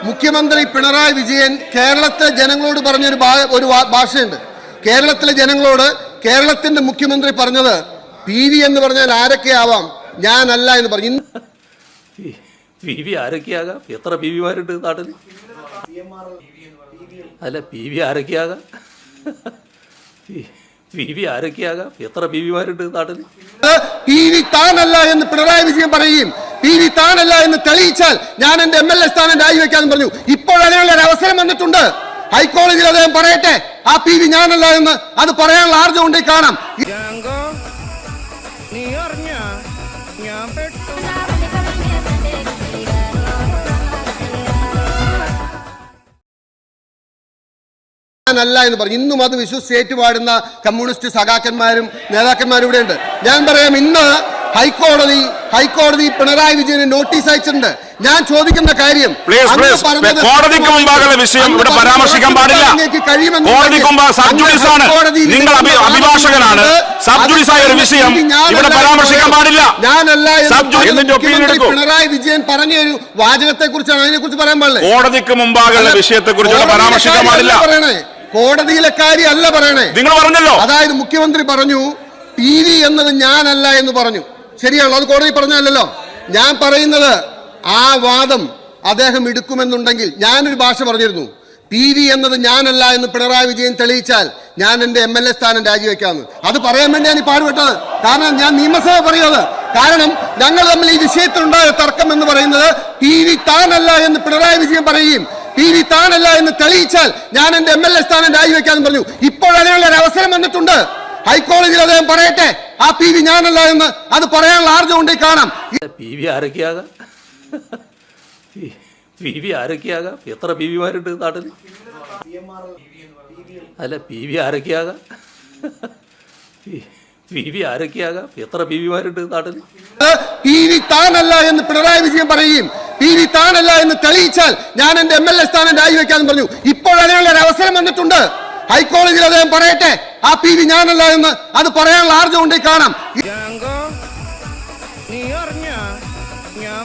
മുഖ്യമന്ത്രി പിണറായി വിജയൻ കേരളത്തിലെ ജനങ്ങളോട് പറഞ്ഞൊരു ഭാഷയുണ്ട്. കേരളത്തിലെ ജനങ്ങളോട് കേരളത്തിന്റെ മുഖ്യമന്ത്രി പറഞ്ഞത് PV എന്ന് പറഞ്ഞാൽ ആരൊക്കെയാവാം, ഞാനല്ല എന്ന് പറഞ്ഞു. PV ആരൊക്കെയാകാം? എത്ര PVമാരുണ്ട് നാട്ടിൽ? അല്ല, PV ആരൊക്കെയാകാം? PV ആരൊക്കെയാകാം? എത്ര PVമാരുണ്ട് നാട്ടിൽ? PV താനല്ല എന്ന് പിണറായി വിജയൻ പറയുകയും PV താനല്ല എന്ന് തെളിയിച്ചാൽ ഞാൻ എന്റെ MLA സ്ഥാനം രാജിവെക്കാന്ന് പറഞ്ഞു. ഇപ്പോൾ അതിനുള്ള ഒരു അവസരം വന്നിട്ടുണ്ട്. ഹൈക്കോടതിയിൽ അദ്ദേഹം പറയട്ടെ, ആ PV ഞാനല്ല എന്ന്. അത് പറയാനുള്ള ആർജം ഉണ്ടെങ്കിൽ കാണാം. ഞാനല്ല എന്ന് പറഞ്ഞു. ഇന്നും അത് വിശ്വസിച്ച് ഏറ്റുപാടുന്ന കമ്മ്യൂണിസ്റ്റ് സഖാക്കന്മാരും നേതാക്കന്മാരും ഇവിടെയുണ്ട്. ഞാൻ പറയാം, ഇന്ന് ഹൈക്കോടതി പിണറായി വിജയന് നോട്ടീസ് അയച്ചിട്ടുണ്ട്. ഞാൻ ചോദിക്കുന്ന കാര്യം, കോടതിക്ക് മുമ്പാകുള്ള വിഷയം ഇവിടെ പരാമർശിക്കാൻ പാടില്ല. കോടതിക്ക് മുമ്പ് സബ് ജുഡീസ് ആണ്, നിങ്ങൾ അഭിഭാഷകനാണ്. സബ് ജുഡീസ് ആയ ഒരു വിഷയം ഇവിടെ പരാമർശിക്കാൻ പാടില്ല. ഞാനല്ല പിണറായി വിജയൻ പറഞ്ഞ ഒരു വാചകത്തെ കുറിച്ചാണ്, അതിനെ കുറിച്ച് പറയാൻ പാടില്ല. കോടതിക്ക് മുമ്പാകുള്ള വിഷയത്തെ കുറിച്ച് പരാമർശിക്കാൻ പാടില്ല. കോടതിയിലെ കാര്യം അല്ല പറയണേ. നിങ്ങൾ പറഞ്ഞല്ലോ, അതായത് മുഖ്യമന്ത്രി പറഞ്ഞു PV എന്നത് ഞാനല്ല എന്ന് പറഞ്ഞു. ശരിയാണല്ലോ, അത് കോടതി പറഞ്ഞല്ലോ. ഞാൻ പറയുന്നത് ആ വാദം അദ്ദേഹം എടുക്കുമെന്നുണ്ടെങ്കിൽ ഞാനൊരു ഭാഷ പറഞ്ഞിരുന്നു. PV എന്നത് ഞാനല്ല എന്ന് പിണറായി വിജയൻ തെളിയിച്ചാൽ ഞാൻ എന്റെ MLA സ്ഥാനം രാജിവെക്കാമെന്ന്. അത് പറയാൻ വേണ്ടിയാണ് ഈ പാടുപെട്ടത്. കാരണം ഞാൻ നിയമസഭ പറയുന്നത്, കാരണം ഞങ്ങൾ തമ്മിൽ ഈ വിഷയത്തിലുണ്ടായ തർക്കം എന്ന് പറയുന്നത് PV താനല്ല എന്ന് പിണറായി വിജയൻ പറയുകയും PV താനല്ല എന്ന് തെളിയിച്ചാൽ ഞാൻ എന്റെ MLA സ്ഥാനം രാജിവെക്കാമെന്ന് പറഞ്ഞു. ഇപ്പോൾ അതിനുള്ള ഒരു അവസരം വന്നിട്ടുണ്ട്. ഹൈക്കോടതിയിൽ അദ്ദേഹം പറയട്ടെ, ആ PV ഞാനല്ല എന്ന്. അത് പറയാനുള്ള ആർജം ഉണ്ടെങ്കിൽ കാണാം. PV ആരൊക്കെയാകാം? PV ആരൊക്കെയാകാം? എത്ര PVമാരുണ്ട് നാട്ടിൽ? അല്ല, PV ആരൊക്കെയാകാം? PV ആരൊക്കെയാകാം? എത്ര PVമാരുണ്ട് നാട്ടിൽ? PV താനല്ല എന്ന് പിണറായി വിജയൻ പറയുകയും PV താനല്ല എന്ന് തെളിയിച്ചാൽ ഞാൻ എന്റെ MLA സ്ഥാനം രാജിവെക്കാമെന്ന് പറഞ്ഞു. ഇപ്പോൾ അതിനുള്ള ഒരു അവസരം വന്നിട്ടുണ്ട്. ഹൈക്കോടതിയിൽ അദ്ദേഹം പറയട്ടെ, ആ PV ഞാനല്ല എന്ന്. അത് പറയാനുള്ള ആർജം ഉണ്ടെങ്കിൽ കാണാം. നീ അറിഞ്ഞ ഞാൻ